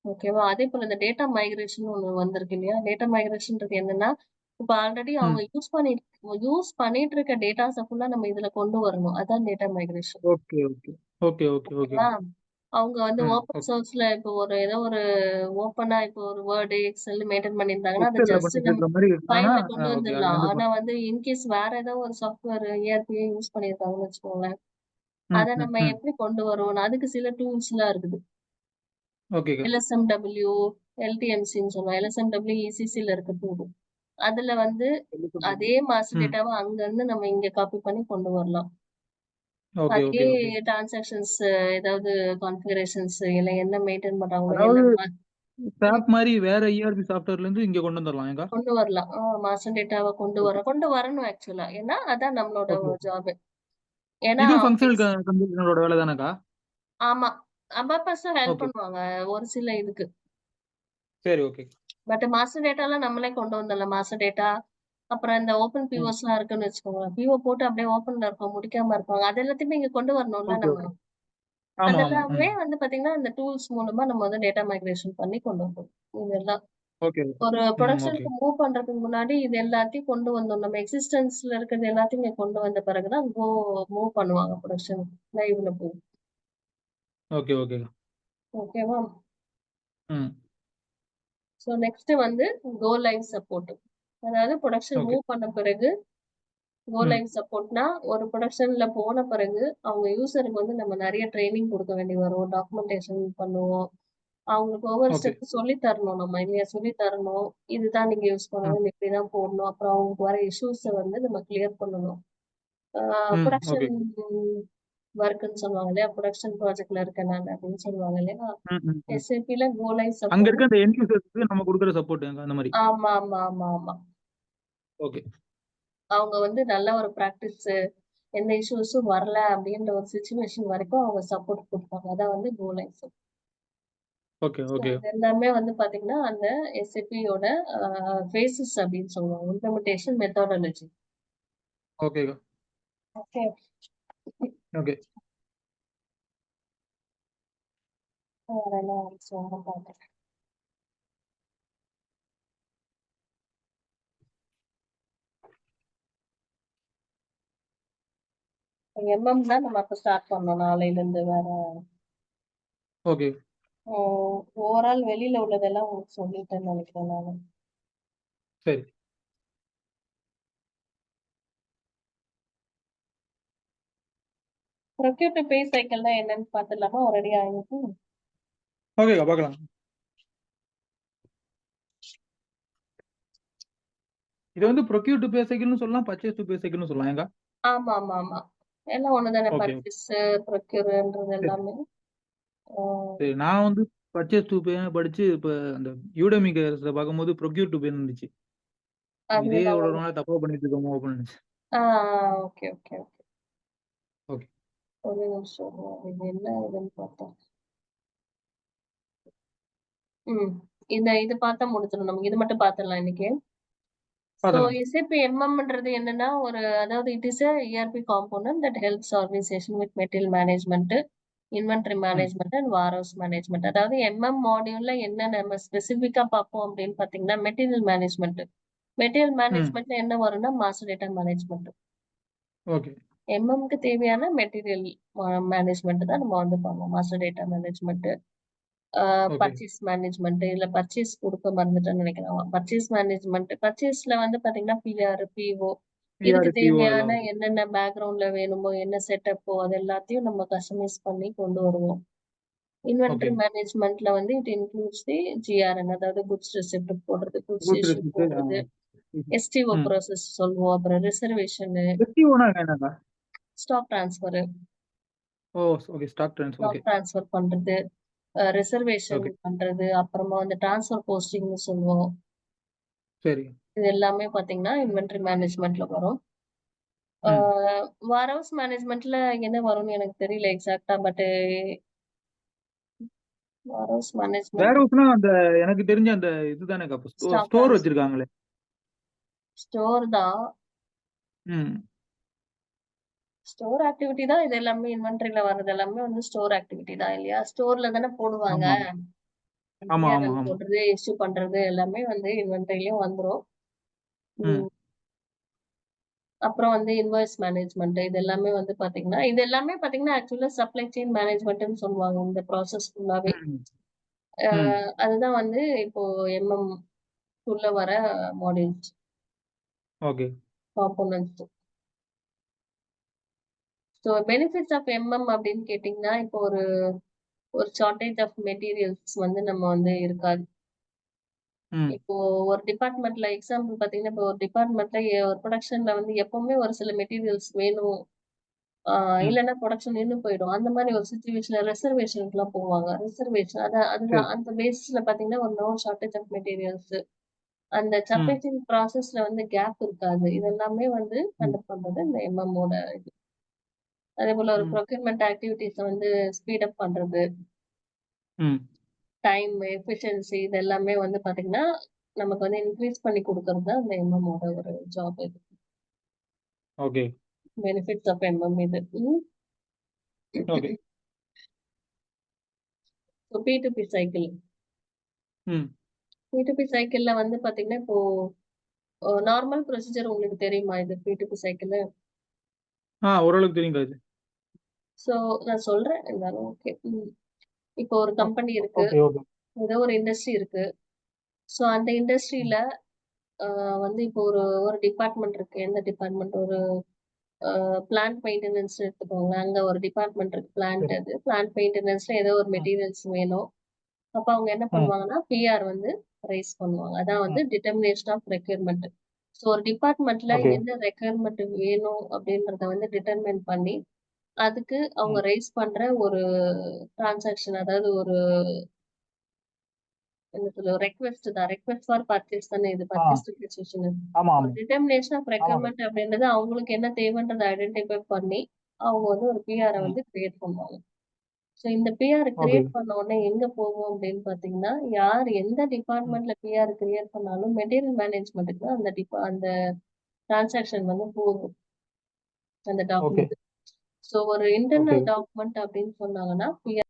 ஓகேவா? அதேபோல இந்த டேட்டா மைக்ரேஷன் ஒண்ணு வந்திருக்கு இல்லையா? டேட்டா மைக்ரேஷன்றது என்னன்னா, இப்ப ஆல்ரெடி அவங்க ம் யூஸ் பண்ணிட்டு இருக்க டேட்டாஸ ஃபுல்லா நம்ம இதுல கொண்டு வரணும். அதான் data migration. Okay okay okay okay ஓகேவா? ஓகேக்கா அவங்க வந்து ம் ஓப்பன் ஓகே சோர்ஸ்ல இப்போ ஏதோ ஒரு ஓப்பனா இப்போ ஒரு வேர்டு, எக்ஸெல் மெயின்டெயின் பண்ணியிருந்தாங்கன்னா, அத எக்ஸல்ல ஜஸ்ட் நம்ம பண்ணிட்டு இருக்க மாதிரி ஆனா ஃபைல்ல கொண்டு ஓகே அதுல வந்துடலாம். இருந்து ஆனா வந்து இன்கேஸ் வேற ஏதோ ஒரு சாஃப்ட்வேர் ERP யூஸ் பண்ணியிருக்காங்கன்னு வச்சுக்கோங்களேன். ம் அத ம் நம்ம ம் எப்படி கொண்டு வருவோம்னா, அதுக்கு சில டூல்ஸ்லாம் இருக்குது. ஓகேக்கா LSMW, LTMCன்னு சொல்லுவோம். LSMW ECCல இருக்க டூல். அதுல வந்து அதே மாஸ்டர் ம் டேட்டாவ அங்கருந்து நம்ம இங்க காப்பி பண்ணி கொண்டு வரலாம். ஓகே அதே ஓகே ஓகே டிரான்சாக்ஷன்ஸ் ஏதாவது கான்ஃபிகரேஷன்ஸ் இல்ல என்ன மெயின்டெயின் பண்றாங்களோ அதாவது என்ன ம் SAP மாதிரி வேற ERP சாஃப்ட்வேர்ல இருந்து இங்க கொண்டு வந்துடலாம் ஏங்கா கொண்டு வரலாம். மாஸ்டர் டேட்டாவ ஓகே கொண்டு வரணும் ஆக்சுவலா. ஏன்னா, அதான் நம்மளோட ஓகே ஜாப். ஏன்னா இதுவும் அவங்க ஃபங்க்ஷனல் கம்ப்யூட்டரோட வேலை தானேக்கா ஆமா. அபாகஸும் ஹெல்ப் ஓகே பண்ணுவாங்க ஒரு சில இதுக்கு. சரி ஓகே பட் மாஸ்டர் டேட்டாலாம் நம்மளே கொண்டு வந்துடலாம். மாஸ்டர் டேட்டா, அப்புறம் இந்த ஓப்பன் ம் பிஓஸ்லாம் இருக்குன்னு வச்சுக்கோங்களேன். பிஓ போட்டு அப்படியே ஓப்பன்ல இருக்கும். முடிக்காம இருப்பாங்க. அது எல்லாத்தையுமே இங்க கொண்டு வரணும்ல ஓகே நம்ம. ஓகே ஆமா ஆமா அதெல்லாமே ம் வந்து பார்த்தீங்கன்னா, இந்த டூல்ஸ் மூலமா நம்ம வந்து டேட்டா மைக்ரேஷன் பண்ணி கொண்டு வரணும். இதெல்லாம் ஓகே ஓகே ஒரு ம் ஓகே புரொடக்ஷனுக்கு மூவ் பண்றதுக்கு முன்னாடி இது எல்லாத்தையும் கொண்டு வந்தோம். நம்ம எக்ஸிஸ்டன்ஸ்ல இருக்கிறது எல்லாத்தையும் இங்க கொண்டு வந்த பிறகு தான் மூவ் பண்ணுவாங்க புரொடக்ஷன் லைவ்ல போய். ஓகே ஓகேக்கா ஓகேவா? ம் ஸோ நெக்ஸ்ட் வந்து கோ லைவ் சப்போர்ட். அதாவது புரொடக்ஷன் ஓகே மூவ் பண்ண பிறகு கோ ம் லைவ் சப்போர்ட்னா, ஒரு புரொடக்ஷன்ல போன பிறகு, அவங்க யூசருக்கு வந்து நம்ம நெறைய ட்ரெய்னிங் குடுக்க வேண்டி வரும். டாக்குமெண்டேஷன் பண்ணுவோம். அவங்களுக்கு ஒவ்வொரு ஓகே ஸ்டெப் சொல்லி தரணும் நம்ம இல்லையா? சொல்லி தரணும். இதுதான் நீங்க யூஸ் ம் பண்ணணும். இப்படிதான் போடணும். அப்புறம் அவங்களுக்கு வர இஷ்யூஸ வந்து நம்ம கிளியர் பண்ணணும். ஆ ம் ஓகே புரொடக்ஷன் ஒர்க்ன்னு சொல்லுவாங்க இல்லையா? புரொடக்ஷன் ப்ராஜெக்ட்ல இருக்கேன் நானு அப்படின்னு சொல்லுவாங்க இல்லையா? ம் ம் ம் SAPல கோ லைவ் அங்க சப்போர்ட். இருக்க அந்த எண்ட் யூசர்ஸ்க்கு நம்ம கொடுக்குற சப்போர்ட் அந்த மாதிரி ஆமா. ஓகே அவங்க வந்து நல்ல ஒரு பிராக்டிஸ் எந்த இஷ்யூஸும் வரல அப்படின்ற ஒரு சிச்சுவேஷன் வரைக்கும் அவங்க சப்போர்ட் குடுப்பாங்க. அதான் வந்து go live support. Okay so okay இது எல்லாமே வந்து பார்த்தீங்கன்னா, அந்த SAPயோட ஃபேஸஸ் அப்படின்னு சொல்லுவாங்க. Implementation methodology. ஓகேக்கா ஓகே. ஓகே வேற என்ன சொல்ல பார்த்தேன். MM தான் நம்ம அப்ப ஸ்டார்ட் பண்ணோம் நாளையிலருந்து வேற. ஓகே ஓவரால் வெளியில உள்ளதெல்லாம் உங்களுக்கு சொல்லிட்டேன்னு நினைக்கிறேன் நானு. சரி ப்ரொக்யூர் டு பே சைக்கிள்னா என்னன்னு பார்த்துடலாமா? ரெடி ஆயிருக்கு. ஓகேக்கா பார்க்கலாம் இது வந்து ப்ரொக்யூர் டு பே சைக்கிள்னு சொல்லலாம் பர்ச்சேஸ் டு பே சைக்கிள்னு சொல்லலாம் ஏங்கா ஆமா. எல்லாம் ஒண்ணுதானே ஓகே பர்ச்சேஸ், ப்ரொக்யூர்ன்றது சரி எல்லாமே. ஆ சரி நான் வந்து பர்ச்சேஸ் டு பே படிச்சு இப்ப அந்த யூடெமி பார்க்கும்போது ப்ரொக்யூர் டு பே இருந்துச்சு இதே அதுதான் ஒரு ஒண்ணு. நாள் தப்பா பண்ணிட்டு இருக்கோமோ அப்படின்னு ஆ ஓகே. ஓகே ஒரு நிமிஷம். இது என்ன இதுன்னு பார்த்தேன். ம். இது பார்த்தா முடிச்சிடும். நமக்கு இது மட்டும் பார்த்துடலாம் இன்னைக்கு. ஸோ பார்த்துலாம் SAP MMன்றது என்னன்னா, அதாவது it is a ERP component that helps organisation with material management, inventory ம் மேனேஜ்மென்ட் அண்ட் வேர்ஹவுஸ் மேனேஜ்மென்ட். அதாவது மாடியூல்ல என்ன நம்ம ஸ்பெசிஃபிக்கா பார்ப்போம் அப்படின்னு பார்த்தீங்கன்னா, மெட்டீரியல் மேனேஜ்மென்ட். மெட்டீரியல் ம் மேனேஜ்மென்ட்ல என்ன வரும்னா, மாஸ்டர் டேட்டா மேனேஜ்மென்ட். ஓகே MMக்கு தேவையான மெட்டீரியல் மேனேஜ்மென்ட் தான் நம்ம வந்து பண்ணுவோம். Master data management, okay purchase management இல்ல பர்ச்சேஸ் குடுக்க மறந்துட்டேன்னு நினைக்கிறேன். பர்ச்சேஸ்ல வந்து பார்த்தீங்கன்னா, PR, PO இதுக்கு பிஆர்பிஓ தேவையான அதெல்லாம் ஓகே என்னென்ன பேக்கிரவுண்ட்ல வேணுமோ, என்ன செட்டப்போ அது எல்லாத்தையும் நம்ம கஸ்டமைஸ் பண்ணி கொண்டு வருவோம். ஓகே இன்வென்டரி மேனேஜ்மென்ட்ல வந்து இட் இன்க்ளூட்ஸ் GRN அதாவது குட்ஸ் ரிசிப்ட் போடுறது, குட்ஸ் குட்ஸ் இஷ்யூ ரெசிப்ட் போடுறது, எஸ்டிஓ ம். ப்ராசஸ் சொல்லுவோம். அப்புறம் ரிசர்வேஷனு, எஸ்டிஓனா என்னங்க? ஸ்டாக் ட்ரான்ஸ்ஃபரு, ஓ! Okay. Stock trans. Stock okay. Transfer பண்றது, ரிசர்வேஷன் ஓகே. பண்றது, அப்புறமா வந்து ட்ரான்ஸ்ஃபர் போஸ்டிங்னு சொல்லுவோம். சரி. இது எல்லாமே பார்த்தீங்கன்னா, இன்வென்டரி மேனேஜ்மென்ட்ல வரும். ஆ ம். வேர்ஹவுஸ் மேனேஜ்மென்ட்ல என்ன வரும்னு எனக்கு தெரியல எக்ஸாக்ட்டா. பட் வேர்ஹவுஸ் மேனேஜ்மென்ட், வேர்ஹவுஸ்னா அந்த எனக்கு தெரிஞ்ச அந்த இதுதானேக்கா. அப்ப ஸ்டாக் ஸ்டோர் ட்ரான்ஸ்ஃபர், வச்சிருக்காங்களே. ஸ்டோர் தான். ம். ஸ்டோர் ஆக்டிவிட்டி தான் இது எல்லாமே. இன்வென்டரில வர்றது எல்லாமே வந்து ஸ்டோர் ஆக்டிவிட்டி தான் இல்லையா? ஸ்டோர்ல தானே போடுவாங்க. ஆமா. ஆமா, ஆமா, டிஆர்எல் ஆமா. போடுறது, இஷ்யூ பண்றது எல்லாமே வந்து இன்வென்டரிலயும் வந்துரும். ம். ம். அப்புறம் வந்து இன்வாய்ஸ் மேனேஜ்மென்ட் இது எல்லாமே வந்து பார்த்தீங்கன்னா, இது எல்லாமே பார்த்தீங்கன்னா, ஆக்சுவலா சப்ளை செயின் மேனேஜ்மென்ட்ன்னு சொல்லுவாங்க இந்த ப்ராசஸ் ஃபுல்லாவே. ம். அ ம். அதுதான் வந்து இப்போ எம்எம் உள்ள வர modules, okay. Components. So benefits of MM அப்படின்னு கேட்டீங்கன்னா, இப்போ ஒரு ஒரு ஷார்டேஜ் ஆஃப் மெட்டீரியல்ஸ் வந்து நம்ம வந்து இருக்காது. ம். இப்போ ஒரு டிபார்ட்மெண்ட்ல எக்ஸாம்பிள் பார்த்தீங்கன்னா, இப்போ ஒரு டிபார்ட்மெண்ட்ல ஒரு புரொடக்ஷன்ல வந்து எப்பவுமே ஒரு சில மெட்டீரியல்ஸ் வேணும். ம். இல்லன்னா புரொடக்ஷன் நின்னு போயிடும். அந்த மாரி ஒரு சிச்சுவேஷன்ல ரிசர்வேஷனுக்குலாம் போவாங்க. ரிசர்வேஷன் சரி. அதுதான் அந்த பேசிஸ்ல பார்த்தீங்கன்னா, ஒரு நோ ஷார்டேஜ் ஆஃப் மெட்டீரியல்ஸ். அந்த சப்ளை ம். செயின் ப்ராசஸ்ல வந்து கேப் இருக்காது. இது எல்லாமே வந்து ம். கண்டக்ட் பண்றது இந்த எம்எம்மோட இது. அதேபோல ஒரு ம். ப்ரொக்யூர்மென்ட் ஆக்டிவிட்டீஸ வந்து ஸ்பீட் அப் பண்றது. ம். டைம், எஃபிஷியன்சி இது எல்லாமே வந்து பார்த்தீங்கன்னா, நமக்கு வந்து இன்கிரீஸ் பண்ணி குடுக்குறது தான் இந்த எம்எம்மோட ஒரு ஜாப் இது. ஓகே. பெனிஃபிட்ஸ் ஆஃப் எம்எம் இது. ம். ஓகே. So P2P cycle. ம். P2P சைக்கிள்ல வந்து பார்த்தீங்கன்னா, இப்போ நார்மல் ப்ரொசீஜர் உங்களுக்கு தெரியுமா இது P2P சைக்கிளு? ஓரளவுக்கு தெரியுங்க அது. ஸோ நான் சொல்றேன். இருந்தாலும் ஓகே. ம். இப்போ ஒரு ஓ கம்பெனி இருக்கு. Okay, okay. ஏதோ ஒரு இண்டஸ்ட்ரி இருக்கு. ஸோ அந்த இண்டஸ்ட்ரியில ம். அ வந்து இப்போ ஒரு ஒரு டிபார்ட்மெண்ட் இருக்கு. எந்த டிபார்ட்மெண்ட் ஒரு பிளான்ட் மெயின்டனன்ஸ் எடுத்துக்கோங்களேன். அங்க ஒரு டிபார்ட்மெண்ட் இருக்கு. பிளான்ட் சரி. அது. பிளான்ட் மெயின்டனன்ஸ்ல ஏதோ ஒரு ம். மெட்டீரியல்ஸ் வேணும். அப்ப அவங்க என்ன ம். பண்ணுவாங்கன்னா, பிஆர் வந்து ரைஸ் பண்ணுவாங்க. அதான் வந்து ம். Determination of requirement. ஸோ ஒரு டிபார்ட்மெண்ட்ல ஓகே. என்ன ரெக்யர்மென்ட் வேணும் அப்படின்றத வந்து டிட்டர்மைன் பண்ணி, அதுக்கு அவங்க ம். ரைஸ் பண்ற ஒரு டிரான்சாக்ஷன் அதாவது ஒரு என்ன சொல்ல ரெக்வெஸ்ட் தான். ரெக்வெஸ்ட் ஃபார் பர்ச்சேஸ் தானே இது. ஆ. பர்ச்சேஸ் ரிக்வெசிஷன். ஆமா, ஒரு ஆமா. டிட்டர்மினேஷன் ஆஃப் ஆமாங்க. ரெக்யர்மென்ட் அப்படின்றது அவங்களுக்கு என்ன தேவைன்றத ஐடென்டிஃபை பண்ணி, அவங்க வந்து ஒரு பிஆர ம். வந்து கிரியேட் பண்ணுவாங்க. ஸோ இந்த பிஆர் ஓகே. கிரியேட் பண்ண உடனே எங்க போகும் அப்படின்னு பார்த்தீங்கன்னா, யார் எந்த ம். டிபார்ட்மெண்ட்ல பிஆர் கிரியேட் பண்ணாலும் மெட்டீரியல் மேனேஜ்மென்ட்க்கு தான் அந்த டிரான்சாக்ஷன் வந்து போகும். அந்த ஓகே. டாக்குமெண்ட். ஸோ ஒரு ஓகே. இன்டர்னல் டாக்குமெண்ட் அப்படின்னு சொன்னாங்கன்னா, பிஆர்